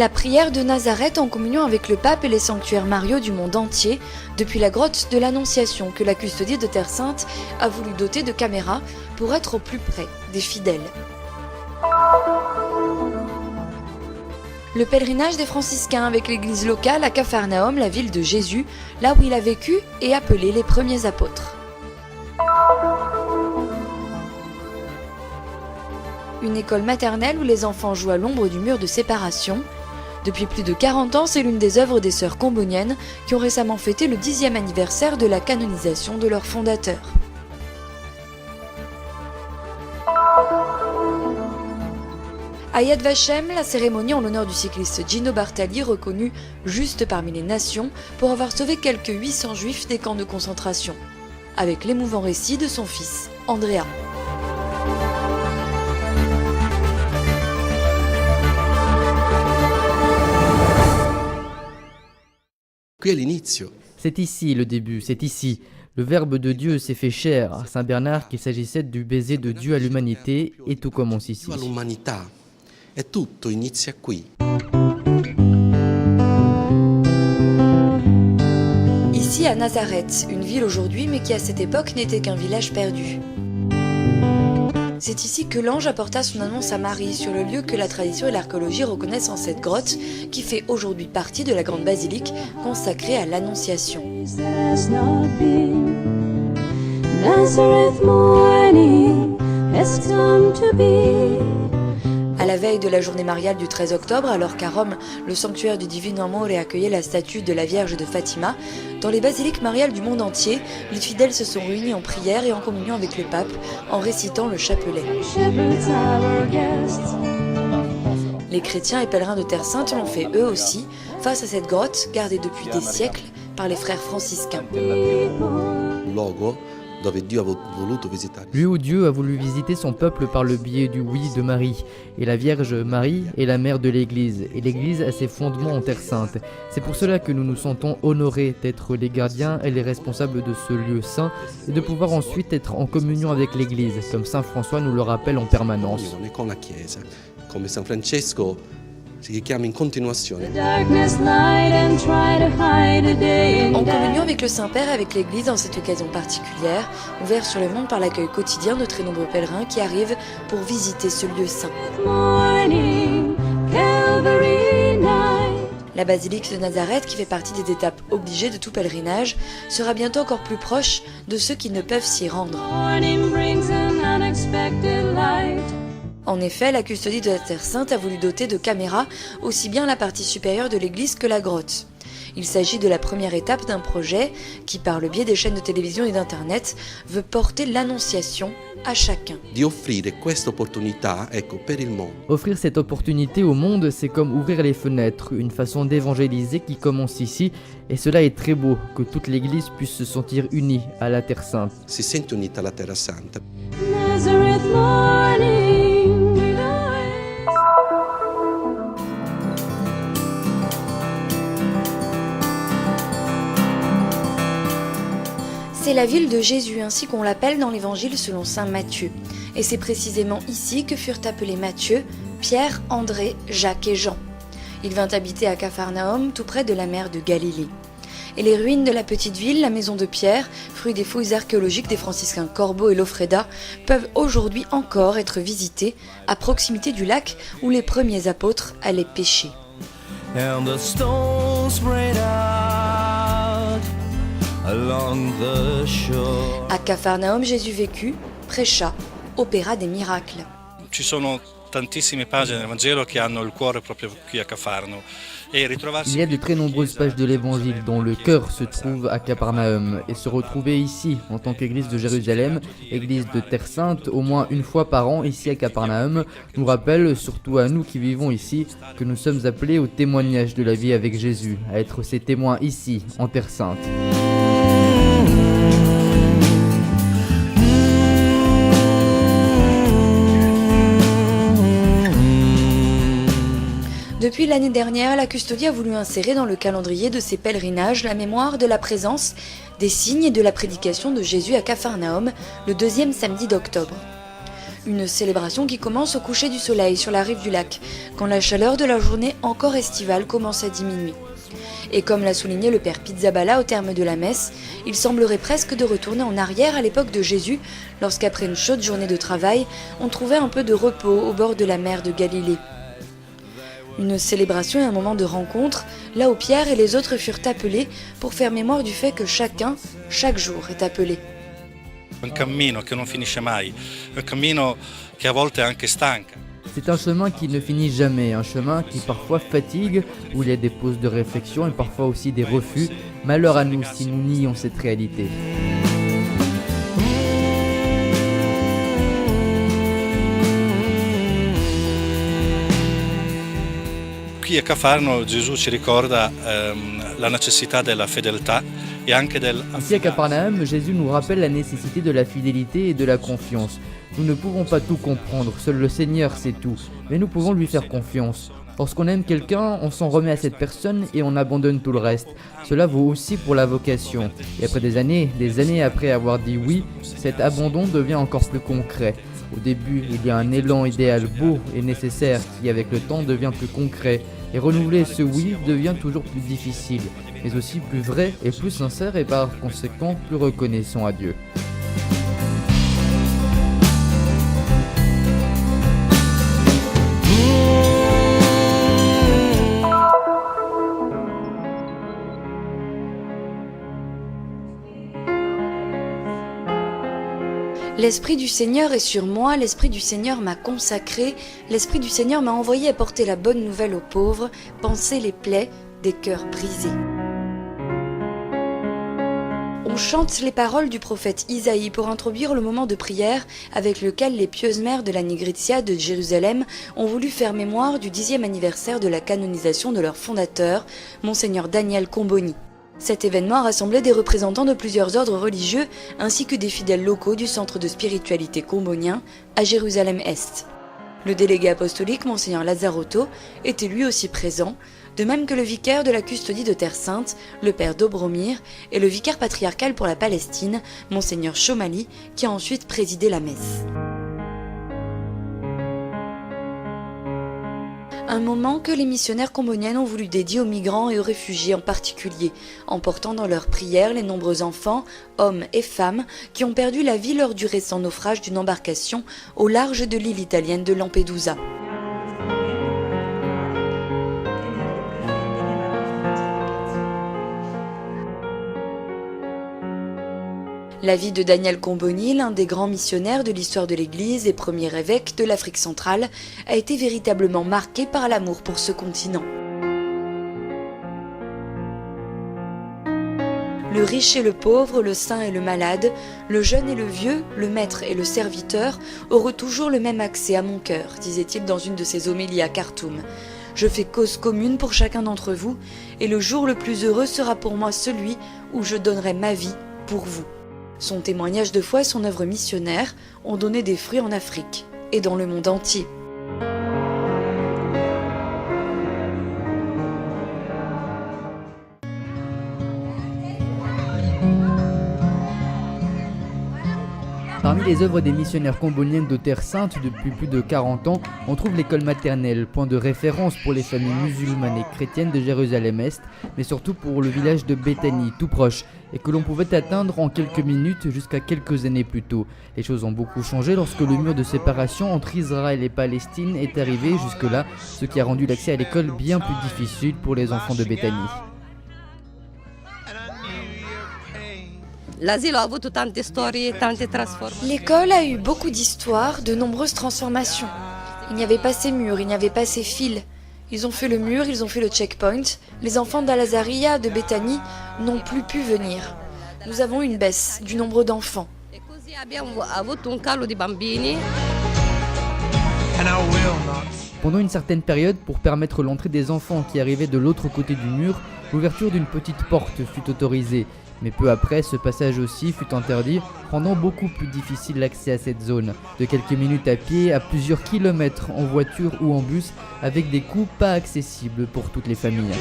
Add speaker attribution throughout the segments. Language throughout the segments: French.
Speaker 1: La prière de Nazareth en communion avec le pape et les sanctuaires mariaux du monde entier, depuis la grotte de l'Annonciation que la custodie de Terre Sainte a voulu doter de caméras pour être au plus près des fidèles. Le pèlerinage des franciscains avec l'église locale à Capharnaüm, la ville de Jésus, là où il a vécu et appelé les premiers apôtres. Une école maternelle où les enfants jouent à l'ombre du mur de séparation. Depuis plus de 40 ans, c'est l'une des œuvres des sœurs comboniennes qui ont récemment fêté le 10e anniversaire de la canonisation de leur fondateur. À Yad Vashem, la cérémonie en l'honneur du cycliste Gino Bartali, reconnu juste parmi les nations pour avoir sauvé quelques 800 juifs des camps de concentration, avec l'émouvant récit de son fils, Andrea.
Speaker 2: C'est ici le début, c'est ici. Le Verbe de Dieu s'est fait chair. Saint Bernard qu'il s'agissait du baiser de Dieu à l'humanité et tout commence ici.
Speaker 1: Ici à Nazareth, une ville aujourd'hui mais qui à cette époque n'était qu'un village perdu. C'est ici que l'ange apporta son annonce à Marie sur le lieu que la tradition et l'archéologie reconnaissent en cette grotte qui fait aujourd'hui partie de la grande basilique consacrée à l'Annonciation. À la veille de la journée mariale du 13 octobre, alors qu'à Rome, le sanctuaire du Divino Amore accueillait la statue de la Vierge de Fatima, dans les basiliques mariales du monde entier, les fidèles se sont réunis en prière et en communion avec le pape, en récitant le chapelet. Les chrétiens et pèlerins de Terre Sainte l'ont fait eux aussi, face à cette grotte gardée depuis des siècles par les frères franciscains.
Speaker 2: Lieu où Dieu a voulu visiter son peuple par le biais du oui de Marie. Et la Vierge Marie est la mère de l'Église. Et l'Église a ses fondements en Terre Sainte. C'est pour cela que nous nous sentons honorés d'être les gardiens et les responsables de ce lieu saint et de pouvoir ensuite être en communion avec l'Église, comme Saint François nous le rappelle en permanence.
Speaker 1: En communion avec le Saint-Père et avec l'Église en cette occasion particulière, ouvert sur le monde par l'accueil quotidien de très nombreux pèlerins qui arrivent pour visiter ce lieu saint. La basilique de Nazareth, qui fait partie des étapes obligées de tout pèlerinage, sera bientôt encore plus proche de ceux qui ne peuvent s'y rendre. En effet, la custodie de la Terre Sainte a voulu doter de caméras aussi bien la partie supérieure de l'église que la grotte. Il s'agit de la première étape d'un projet qui, par le biais des chaînes de télévision et d'internet, veut porter l'annonciation à chacun.
Speaker 2: Offrir cette opportunité au monde, c'est comme ouvrir les fenêtres, une façon d'évangéliser qui commence ici, et cela est très beau, que toute l'Église puisse se sentir unie à la Terre Sainte.
Speaker 1: C'est la ville de Jésus, ainsi qu'on l'appelle dans l'évangile selon saint Matthieu. Et c'est précisément ici que furent appelés Matthieu, Pierre, André, Jacques et Jean. Il vint habiter à Capharnaüm, tout près de la mer de Galilée. Et les ruines de la petite ville, la maison de Pierre, fruit des fouilles archéologiques des franciscains Corbeau et Lofreda, peuvent aujourd'hui encore être visitées à proximité du lac où les premiers apôtres allaient pêcher. À Capharnaüm, Jésus vécut, prêcha, opéra des miracles.
Speaker 3: Ci sono tantissime pagine del Vangelo che hanno il cuore proprio qui a Capharno.
Speaker 2: Il y a de très nombreuses pages de l'Évangile dont le cœur se trouve à Capharnaüm et se retrouver ici en tant qu'Église de Jérusalem, Église de Terre Sainte, au moins une fois par an ici à Capharnaüm, nous rappelle, surtout à nous qui vivons ici, que nous sommes appelés au témoignage de la vie avec Jésus, à être ses témoins ici, en Terre Sainte.
Speaker 1: Depuis l'année dernière, la custodie a voulu insérer dans le calendrier de ses pèlerinages la mémoire de la présence, des signes et de la prédication de Jésus à Capharnaüm le 2e samedi d'octobre. Une célébration qui commence au coucher du soleil sur la rive du lac, quand la chaleur de la journée encore estivale commence à diminuer. Et comme l'a souligné le père Pizzaballa au terme de la messe, il semblerait presque de retourner en arrière à l'époque de Jésus, lorsqu'après une chaude journée de travail, on trouvait un peu de repos au bord de la mer de Galilée. Une célébration et un moment de rencontre, là où Pierre et les autres furent appelés pour faire mémoire du fait que chacun, chaque jour, est appelé.
Speaker 3: Un cammino che non finisce mai, un cammino che a volte è anche stanca.
Speaker 2: C'est un chemin qui ne finit jamais, un chemin qui parfois fatigue, où il y a des pauses de réflexion et parfois aussi des refus. Malheur à nous si nous nions cette réalité.
Speaker 3: Qui a Cafarno Gesù ci ricorda la necessità della fedeltà e anche del...
Speaker 2: Ici à Capernaum, Jésus nous rappelle la nécessité de la fidélité et de la confiance. Nous ne pouvons pas tout comprendre, seul le Seigneur sait tout, mais nous pouvons lui faire confiance. Lorsqu'on aime quelqu'un, on s'en remet à cette personne et on abandonne tout le reste. Cela vaut aussi pour la vocation. Et après des années après avoir dit oui, cet abandon devient encore plus concret. Au début, il y a un élan idéal beau et nécessaire qui, avec le temps, devient plus concret. Et renouveler ce oui devient toujours plus difficile, mais aussi plus vrai et plus sincère et par conséquent plus reconnaissant à Dieu.
Speaker 1: L'Esprit du Seigneur est sur moi, l'Esprit du Seigneur m'a consacré, l'Esprit du Seigneur m'a envoyé apporter la bonne nouvelle aux pauvres, panser les plaies des cœurs brisés. On chante les paroles du prophète Isaïe pour introduire le moment de prière avec lequel les pieuses mères de la Nigritia de Jérusalem ont voulu faire mémoire du 10e anniversaire de la canonisation de leur fondateur, Monseigneur Daniel Comboni. Cet événement a rassemblé des représentants de plusieurs ordres religieux ainsi que des fidèles locaux du centre de spiritualité combonien à Jérusalem-Est. Le délégué apostolique Monseigneur Lazzarotto était lui aussi présent, de même que le vicaire de la custodie de Terre Sainte, le père Dobromir, et le vicaire patriarcal pour la Palestine, Monseigneur Chomali, qui a ensuite présidé la messe. Un moment que les missionnaires comboniennes ont voulu dédier aux migrants et aux réfugiés en particulier, en portant dans leurs prières les nombreux enfants, hommes et femmes qui ont perdu la vie lors du récent naufrage d'une embarcation au large de l'île italienne de Lampedusa. La vie de Daniel Comboni, l'un des grands missionnaires de l'histoire de l'Église et premier évêque de l'Afrique centrale, a été véritablement marquée par l'amour pour ce continent. Le riche et le pauvre, le saint et le malade, le jeune et le vieux, le maître et le serviteur auront toujours le même accès à mon cœur, disait-il dans une de ses homélies à Khartoum. Je fais cause commune pour chacun d'entre vous, et le jour le plus heureux sera pour moi celui où je donnerai ma vie pour vous. Son témoignage de foi et son œuvre missionnaire ont donné des fruits en Afrique et dans le monde entier.
Speaker 2: Parmi les œuvres des missionnaires comboniennes de Terre Sainte depuis plus de 40 ans, on trouve l'école maternelle, point de référence pour les familles musulmanes et chrétiennes de Jérusalem-Est, mais surtout pour le village de Béthanie, tout proche, et que l'on pouvait atteindre en quelques minutes jusqu'à quelques années plus tôt. Les choses ont beaucoup changé lorsque le mur de séparation entre Israël et Palestine est arrivé jusque-là, ce qui a rendu l'accès à l'école bien plus difficile pour les enfants de Béthanie.
Speaker 1: L'école a eu beaucoup d'histoires, de nombreuses transformations. Il n'y avait pas ces murs, il n'y avait pas ces fils. Ils ont fait le mur, ils ont fait le checkpoint. Les enfants d'Al-Azaria de Béthanie n'ont plus pu venir. Nous avons une baisse du nombre d'enfants.
Speaker 2: Pendant une certaine période, pour permettre l'entrée des enfants qui arrivaient de l'autre côté du mur, l'ouverture d'une petite porte fut autorisée. Mais peu après, ce passage aussi fut interdit, rendant beaucoup plus difficile l'accès à cette zone. De quelques minutes à pied à plusieurs kilomètres en voiture ou en bus, avec des coûts pas accessibles pour toutes les familles.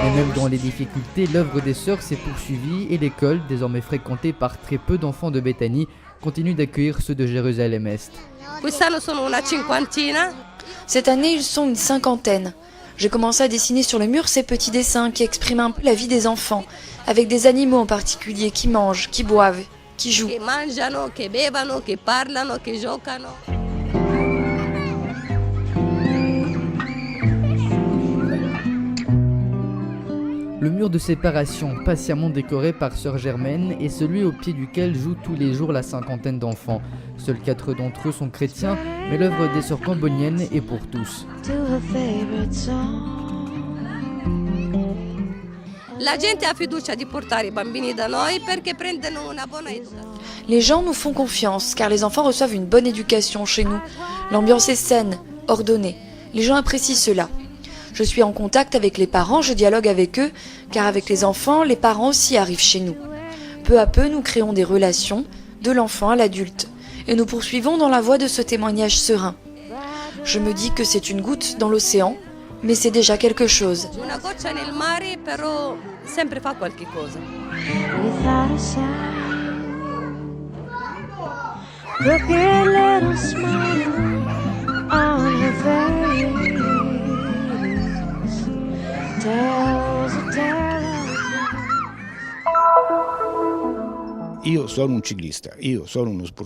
Speaker 2: Mais même dans les difficultés, l'œuvre des sœurs s'est poursuivie et l'école, désormais fréquentée par très peu d'enfants de Béthanie, continue d'accueillir ceux de Jérusalem-Est.
Speaker 1: Cette année, ils sont une cinquantaine. J'ai commencé à dessiner sur le mur ces petits dessins qui expriment un peu la vie des enfants, avec des animaux en particulier qui mangent, qui boivent, qui jouent.
Speaker 2: Le mur de séparation, patiemment décoré par sœur Germaine, est celui au pied duquel jouent tous les jours la cinquantaine d'enfants. Seuls 4 d'entre eux sont chrétiens, mais l'œuvre des sœurs camboniennes est pour tous.
Speaker 1: Les gens nous font confiance car les enfants reçoivent une bonne éducation chez nous. L'ambiance est saine, ordonnée. Les gens apprécient cela. Je suis en contact avec les parents, je dialogue avec eux, car avec les enfants, les parents aussi arrivent chez nous. Peu à peu, nous créons des relations, de l'enfant à l'adulte, et nous poursuivons dans la voie de ce témoignage serein. Je me dis que c'est une goutte dans l'océan, mais c'est déjà quelque chose.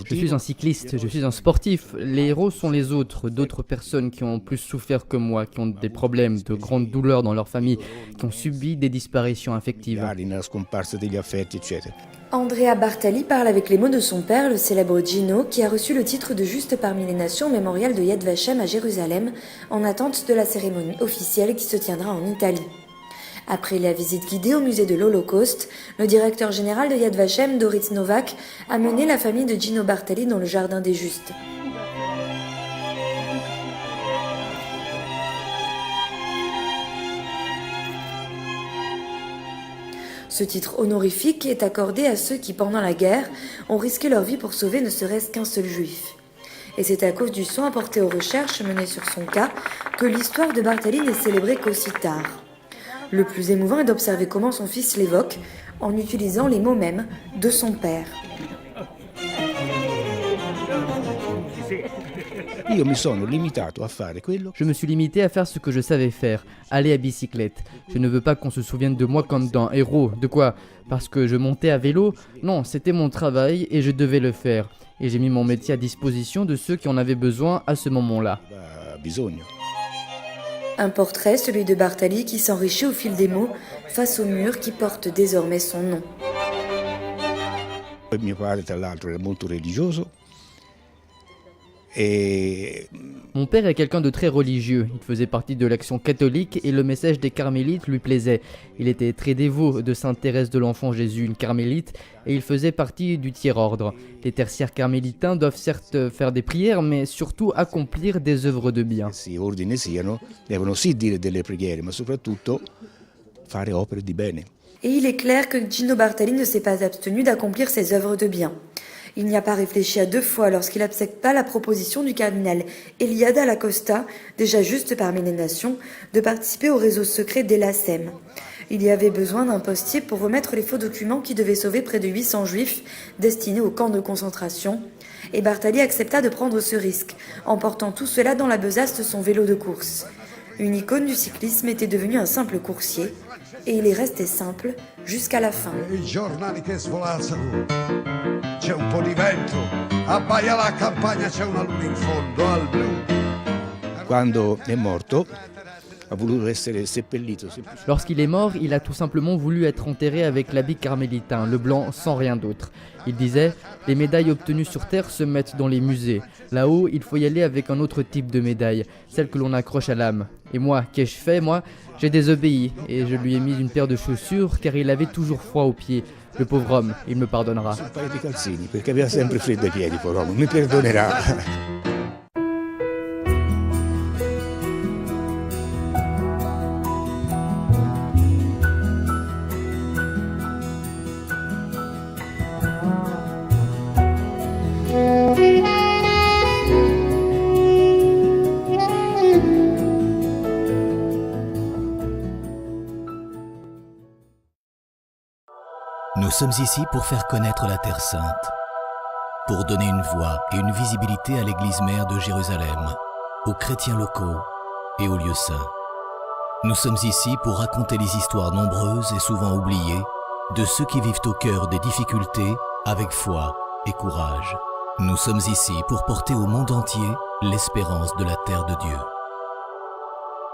Speaker 4: Je
Speaker 2: suis un cycliste, je suis un sportif. Les héros sont les autres, d'autres personnes qui ont plus souffert que moi, qui ont des problèmes, de grandes douleurs dans leur famille, qui ont subi des disparitions affectives.
Speaker 1: Andrea Bartali parle avec les mots de son père, le célèbre Gino, qui a reçu le titre de Juste parmi les nations au mémorial de Yad Vashem à Jérusalem, en attente de la cérémonie officielle qui se tiendra en Italie. Après la visite guidée au musée de l'Holocauste, le directeur général de Yad Vashem, Dorit Novak, a mené la famille de Gino Bartali dans le jardin des Justes. Ce titre honorifique est accordé à ceux qui, pendant la guerre, ont risqué leur vie pour sauver ne serait-ce qu'un seul juif. Et c'est à cause du soin apporté aux recherches menées sur son cas que l'histoire de Bartali n'est célébrée qu'aussi tard. Le plus émouvant est d'observer comment son fils l'évoque en utilisant les mots mêmes de son père.
Speaker 2: Je me suis limité à faire ce que je savais faire, aller à bicyclette. Je ne veux pas qu'on se souvienne de moi comme d'un héros. De quoi? Parce que je montais à vélo? Non, c'était mon travail et je devais le faire. Et j'ai mis mon métier à disposition de ceux qui en avaient besoin à ce moment-là.
Speaker 1: Un portrait, celui de Bartali, qui s'enrichit au fil des mots face au mur qui porte désormais son nom.
Speaker 4: Mio padre, tra l'altro, era molto religioso.
Speaker 2: Mon père est quelqu'un de très religieux. Il faisait partie de l'Action catholique et le message des carmélites lui plaisait. Il était très dévot de Sainte Thérèse de l'Enfant Jésus, une carmélite, et il faisait partie du tiers-ordre. Les tertiaires carmélitains doivent certes faire des prières, mais surtout accomplir des œuvres de bien.
Speaker 4: Ordine siano, devono sì dire delle preghiere, ma soprattutto fare opere di bene.
Speaker 1: Et il est clair que Gino Bartali ne s'est pas abstenu d'accomplir ses œuvres de bien. Il n'y a pas réfléchi à 2 fois lorsqu'il accepta la proposition du cardinal Eliade Acosta, déjà juste parmi les nations, de participer au réseau secret d'Elasem. Il y avait besoin d'un postier pour remettre les faux documents qui devaient sauver près de 800 juifs destinés aux camps de concentration. Et Bartali accepta de prendre ce risque, en portant tout cela dans la besace de son vélo de course. Une icône du cyclisme était devenue un simple coursier, et il est resté simple jusqu'à la fin.
Speaker 5: C'è un po' di vento, abbaia la campagna, c'è una luna in fondo al blu.
Speaker 4: Quando è morto, ha voluto essere seppellito.
Speaker 2: Lorsqu'il est mort, il a tout simplement voulu être enterré avec l'habit carmélitain, le blanc, sans rien d'autre. Il disait « Les médailles obtenues sur Terre se mettent dans les musées. Là-haut, il faut y aller avec un autre type de médaille, celle que l'on accroche à l'âme. Et moi, qu'ai-je fait, moi? J'ai désobéi, et je lui ai mis une paire de chaussures, car il avait toujours froid aux pieds. Le pauvre homme, il me pardonnera.
Speaker 4: Un paio di calzini, perché aveva sempre freddo ai piedi, povero uomo, mi perdonerà.
Speaker 6: Nous sommes ici pour faire connaître la Terre Sainte, pour donner une voix et une visibilité à l'Église mère de Jérusalem, aux chrétiens locaux et aux lieux saints. Nous sommes ici pour raconter les histoires nombreuses et souvent oubliées de ceux qui vivent au cœur des difficultés avec foi et courage. Nous sommes ici pour porter au monde entier l'espérance de la terre de Dieu.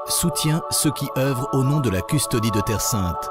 Speaker 6: Soutiens ceux qui œuvrent au nom de la custodie de Terre Sainte